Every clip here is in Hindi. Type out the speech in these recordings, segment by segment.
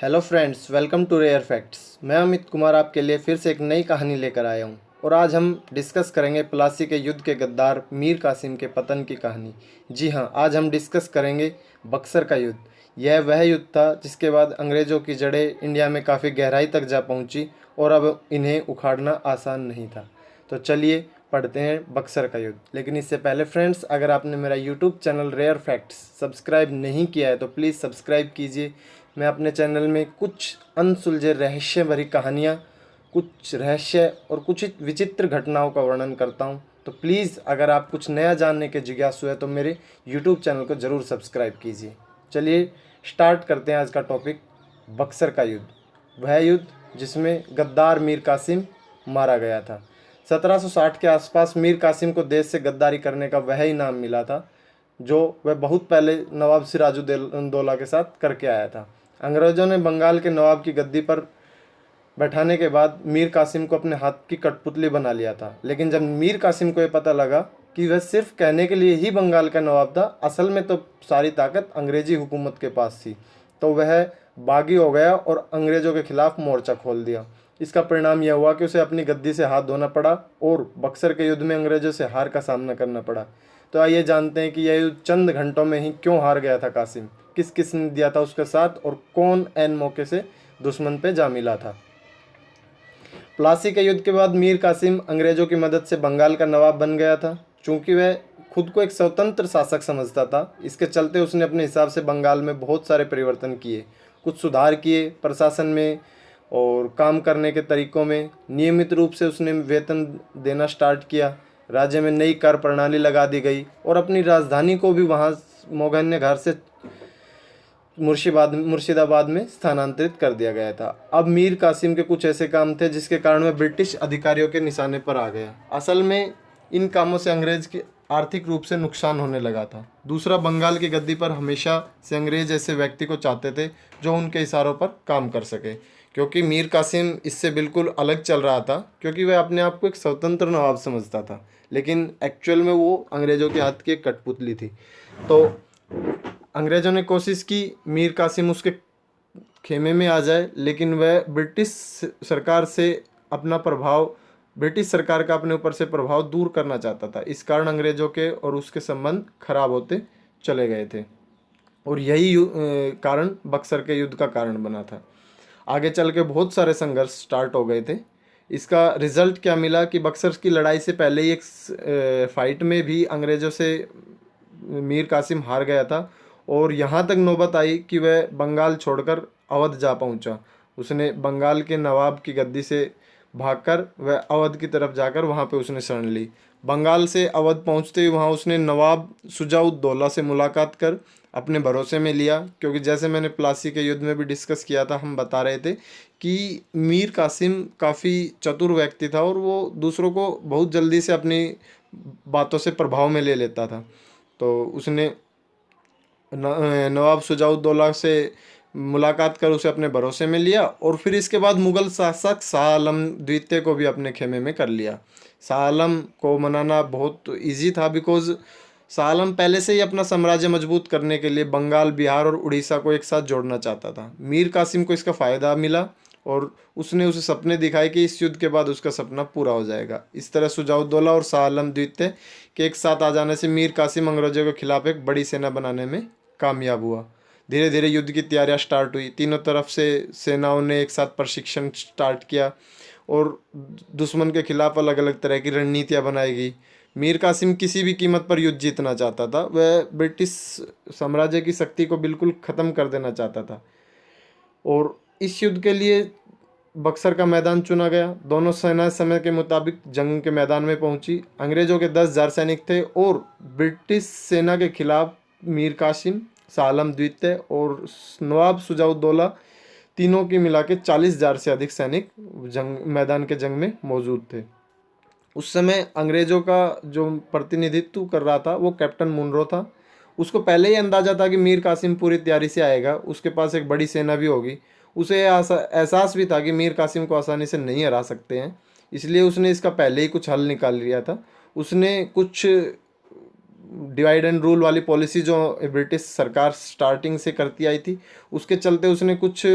Hello friends, welcome to rare facts. मैं अमित कुमार आपके लिए फिर से एक नई कहानी लेकर आया हूँ और आज हम डिस्कस करेंगे प्लासी के युद्ध के गद्दार मीर कासिम के पतन की कहानी। जी हाँ, आज हम डिस्कस करेंगे बक्सर का युद्ध। यह वह युद्ध था जिसके बाद अंग्रेज़ों की जड़ें इंडिया में काफ़ी गहराई तक जा पहुँची और अब इन्हें उखाड़ना आसान नहीं था। तो चलिए पढ़ते हैं बक्सर का युद्ध। लेकिन इससे पहले फ्रेंड्स, अगर आपने मेरा YouTube channel rare facts subscribe नहीं किया है तो प्लीज़ सब्सक्राइब कीजिए। मैं अपने चैनल में कुछ अनसुलझे रहस्य भरी कहानियाँ, कुछ रहस्य और कुछ विचित्र घटनाओं का वर्णन करता हूँ। तो प्लीज़ अगर आप कुछ नया जानने के जिज्ञासु है तो मेरे यूट्यूब चैनल को ज़रूर सब्सक्राइब कीजिए। चलिए स्टार्ट करते हैं आज का टॉपिक, बक्सर का युद्ध। वह युद्ध जिसमें गद्दार मीर कासिम मारा गया था। 1760 के आसपास मीर कासिम को देश से गद्दारी करने का वह इनाम मिला था जो वह बहुत पहले नवाब सिराजुद्दौला के साथ करके आया था। अंग्रेज़ों ने बंगाल के नवाब की गद्दी पर बैठाने के बाद मीर कासिम को अपने हाथ की कठपुतली बना लिया था। लेकिन जब मीर कासिम को यह पता लगा कि वह सिर्फ कहने के लिए ही बंगाल का नवाब था, असल में तो सारी ताकत अंग्रेजी हुकूमत के पास थी, तो वह बागी हो गया और अंग्रेज़ों के खिलाफ मोर्चा खोल दिया। इसका परिणाम यह हुआ कि उसे अपनी गद्दी से हाथ धोना पड़ा और बक्सर के युद्ध में अंग्रेज़ों से हार का सामना करना पड़ा। तो आइए जानते हैं कि यह युद्ध चंद घंटों में ही क्यों हार गया था कासिम, किस किस ने दिया था उसके साथ और कौन ऐन मौके से दुश्मन पे जा मिला था। प्लासी के युद्ध के बाद मीर कासिम अंग्रेज़ों की मदद से बंगाल का नवाब बन गया था। चूंकि वह खुद को एक स्वतंत्र शासक समझता था, इसके चलते उसने अपने हिसाब से बंगाल में बहुत सारे परिवर्तन किए, कुछ सुधार किए प्रशासन में और काम करने के तरीक़ों में। नियमित रूप से उसने वेतन देना स्टार्ट किया, राज्य में नई कर प्रणाली लगा दी गई और अपनी राजधानी को भी वहाँ मोगन्य घर से मुर्शिदाबाद में स्थानांतरित कर दिया गया था। अब मीर कासिम के कुछ ऐसे काम थे जिसके कारण वह ब्रिटिश अधिकारियों के निशाने पर आ गया। असल में इन कामों से अंग्रेज के आर्थिक रूप से नुकसान होने लगा था। दूसरा, बंगाल की गद्दी पर हमेशा से अंग्रेज ऐसे व्यक्ति को चाहते थे जो उनके इशारों पर काम कर सके, क्योंकि मीर कासिम इससे बिल्कुल अलग चल रहा था, क्योंकि वह अपने आप को एक स्वतंत्र नवाब समझता था, लेकिन एक्चुअल में वो अंग्रेज़ों के हाथ की एक कठपुतली थी। तो अंग्रेज़ों ने कोशिश की मीर कासिम उसके खेमे में आ जाए, लेकिन वह सरकार से अपना प्रभाव ब्रिटिश सरकार का अपने ऊपर से प्रभाव दूर करना चाहता था। इस कारण अंग्रेज़ों के और उसके संबंध खराब होते चले गए थे और यही कारण बक्सर के युद्ध का कारण बना था। आगे चल के बहुत सारे संघर्ष स्टार्ट हो गए थे। इसका रिजल्ट क्या मिला कि बक्सर की लड़ाई से पहले ही एक फाइट में भी अंग्रेज़ों से मीर कासिम हार गया था और यहाँ तक नौबत आई कि वह बंगाल छोड़कर अवध जा पहुँचा। उसने बंगाल के नवाब की गद्दी से भागकर वह अवध की तरफ जाकर वहाँ पे उसने शरण ली। बंगाल से अवध पहुँचते ही वहाँ उसने नवाब शुजाउद्दौला से मुलाकात कर अपने भरोसे में लिया, क्योंकि जैसे मैंने प्लासी के युद्ध में भी डिस्कस किया था, हम बता रहे थे कि मीर कासिम काफ़ी चतुर व्यक्ति था और वो दूसरों को बहुत जल्दी से अपनी बातों से प्रभाव में ले लेता था। तो उसने नवाब शुजाउद्दौला से मुलाकात कर उसे अपने भरोसे में लिया और फिर इसके बाद मुग़ल शासक शाह आलम द्वितीय को भी अपने खेमे में कर लिया। शाह आलम को मनाना बहुत इजी था, बिकॉज़ शाह आलम पहले से ही अपना साम्राज्य मजबूत करने के लिए बंगाल, बिहार और उड़ीसा को एक साथ जोड़ना चाहता था। मीर कासिम को इसका फ़ायदा मिला और उसने उसे सपने दिखाए कि इस युद्ध के बाद उसका सपना पूरा हो जाएगा। इस तरह शुजाउद्दौला और शाह आलम द्वितीय के एक साथ आ जाने से मीर कासिम अंग्रेज़ों के खिलाफ एक बड़ी सेना बनाने में कामयाब हुआ। धीरे धीरे युद्ध की तैयारियां स्टार्ट हुई। तीनों तरफ से सेनाओं ने एक साथ प्रशिक्षण स्टार्ट किया और दुश्मन के खिलाफ अलग अलग तरह की रणनीतियां बनाई गई। मीर कासिम किसी भी कीमत पर युद्ध जीतना चाहता था। वह ब्रिटिश साम्राज्य की शक्ति को बिल्कुल ख़त्म कर देना चाहता था और इस युद्ध के लिए बक्सर का मैदान चुना गया। दोनों सेनाएं समय के मुताबिक जंग के मैदान में पहुंची। अंग्रेज़ों के 10,000 सैनिक थे और ब्रिटिश सेना के खिलाफ मीर कासिम, शाह आलम द्वितीय और नवाब शुजाउद्दौला तीनों की मिला के 40,000 से अधिक सैनिक मैदान के जंग में मौजूद थे। उस समय अंग्रेज़ों का जो प्रतिनिधित्व कर रहा था वो कैप्टन मुनरो था। उसको पहले ही अंदाज़ा था कि मीर कासिम पूरी तैयारी से आएगा, उसके पास एक बड़ी सेना भी होगी। उसे एहसास भी था कि मीर कासिम को आसानी से नहीं हरा सकते हैं, इसलिए उसने इसका पहले ही कुछ हल निकाल लिया था। उसने कुछ डिवाइड एंड रूल वाली पॉलिसी जो ब्रिटिश सरकार स्टार्टिंग से करती आई थी, उसके चलते उसने कुछ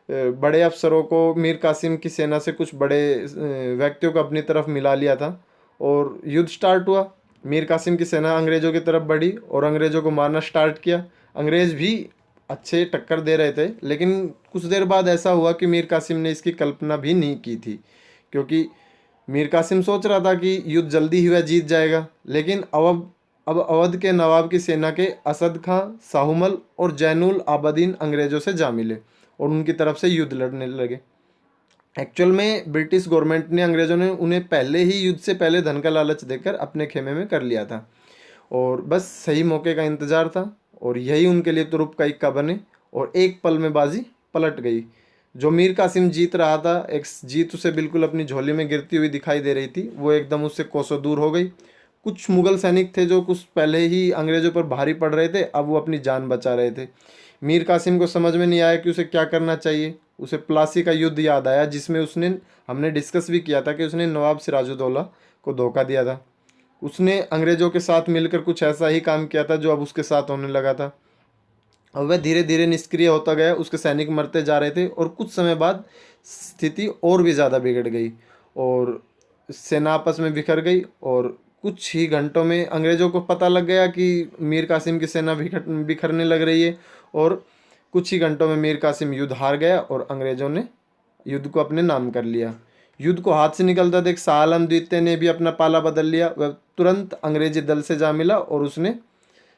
बड़े अफसरों को, मीर कासिम की सेना से कुछ बड़े व्यक्तियों को अपनी तरफ मिला लिया था और युद्ध स्टार्ट हुआ। मीर कासिम की सेना अंग्रेज़ों की तरफ बढ़ी और अंग्रेज़ों को मारना स्टार्ट किया। अंग्रेज़ भी अच्छे टक्कर दे रहे थे, लेकिन कुछ देर बाद ऐसा हुआ कि मीर कासिम ने इसकी कल्पना भी नहीं की थी, क्योंकि मीर कासिम सोच रहा था कि युद्ध जल्दी ही वह जीत जाएगा। लेकिन अब अवध के नवाब की सेना के असद खां, साहुमल और जैनुल आबदीन अंग्रेज़ों से जा मिले और उनकी तरफ से युद्ध लड़ने लगे। एक्चुअल में ब्रिटिश गवर्नमेंट ने, अंग्रेज़ों ने उन्हें पहले ही युद्ध से पहले धन का लालच देकर अपने खेमे में कर लिया था और बस सही मौके का इंतज़ार था और यही उनके लिए तुरुप का इक्का बने और एक पल में बाजी पलट गई। जो मीर कासिम जीत रहा था, एक जीत उसे बिल्कुल अपनी झोली में गिरती हुई दिखाई दे रही थी, वो एकदम उससे कोसों दूर हो गई। कुछ मुगल सैनिक थे जो कुछ पहले ही अंग्रेज़ों पर भारी पड़ रहे थे, अब वो अपनी जान बचा रहे थे। मीर कासिम को समझ में नहीं आया कि उसे क्या करना चाहिए। उसे प्लासी का युद्ध याद आया, जिसमें उसने, हमने डिस्कस भी किया था कि उसने नवाब सिराजुद्दौला को धोखा दिया था। उसने अंग्रेज़ों के साथ मिलकर कुछ ऐसा ही काम किया था जो अब उसके साथ होने लगा था। और वह धीरे धीरे निष्क्रिय होता गया, उसके सैनिक मरते जा रहे थे और कुछ समय बाद स्थिति और भी ज़्यादा बिगड़ गई और सेना आपस में बिखर गई और कुछ ही घंटों में अंग्रेज़ों को पता लग गया कि मीर कासिम की सेना बिखरने लग रही है और कुछ ही घंटों में मीर कासिम युद्ध हार गया और अंग्रेज़ों ने युद्ध को अपने नाम कर लिया। युद्ध को हाथ से निकलता देख शाह आलम द्वितीय ने भी अपना पाला बदल लिया। वह तुरंत अंग्रेजी दल से जा मिला और उसने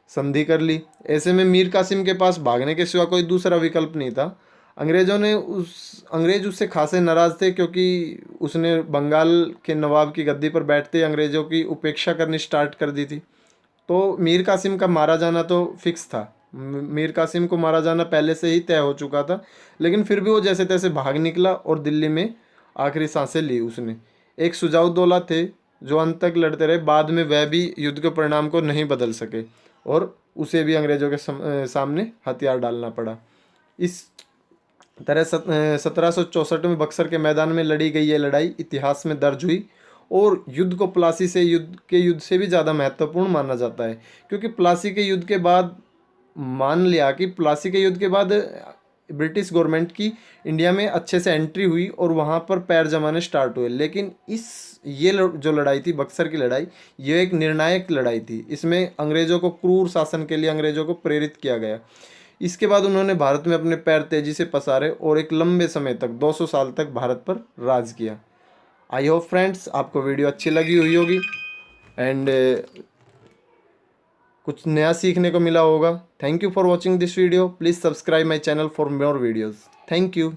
संधि कर ली। ऐसे में मीर कासिम के पास भागने के सिवा कोई दूसरा विकल्प नहीं था। अंग्रेज उससे खासे नाराज थे, क्योंकि उसने बंगाल के नवाब की गद्दी पर बैठते अंग्रेज़ों की उपेक्षा करनी स्टार्ट कर दी थी। तो मीर कासिम का मारा जाना तो फिक्स था, मीर कासिम को मारा जाना पहले से ही तय हो चुका था। लेकिन फिर भी वो जैसे तैसे भाग निकला और दिल्ली में आखिरी सांसें ली उसने। एक सुजाउद्दौला थे जो अंत तक लड़ते रहे, बाद में वह भी युद्ध के परिणाम को नहीं बदल सके और उसे भी अंग्रेज़ों के सामने हथियार डालना पड़ा। इस तरह 1764 में बक्सर के मैदान में लड़ी गई ये लड़ाई इतिहास में दर्ज हुई और युद्ध को प्लासी से युद्ध से भी ज़्यादा महत्वपूर्ण माना जाता है, क्योंकि प्लासी के युद्ध के बाद मान लिया कि प्लासी के युद्ध के बाद ब्रिटिश गवर्नमेंट की इंडिया में अच्छे से एंट्री हुई और वहाँ पर पैर जमाने स्टार्ट हुए। लेकिन जो लड़ाई थी, बक्सर की लड़ाई, ये एक निर्णायक लड़ाई थी। इसमें अंग्रेज़ों को क्रूर शासन के लिए अंग्रेज़ों को प्रेरित किया गया। इसके बाद उन्होंने भारत में अपने पैर तेजी से पसारे और एक लंबे समय तक 200 साल तक भारत पर राज किया। आई होप फ्रेंड्स आपको वीडियो अच्छी लगी हुई होगी एंड कुछ नया सीखने को मिला होगा। Thank you for watching this video. Please subscribe my channel for more videos. Thank you.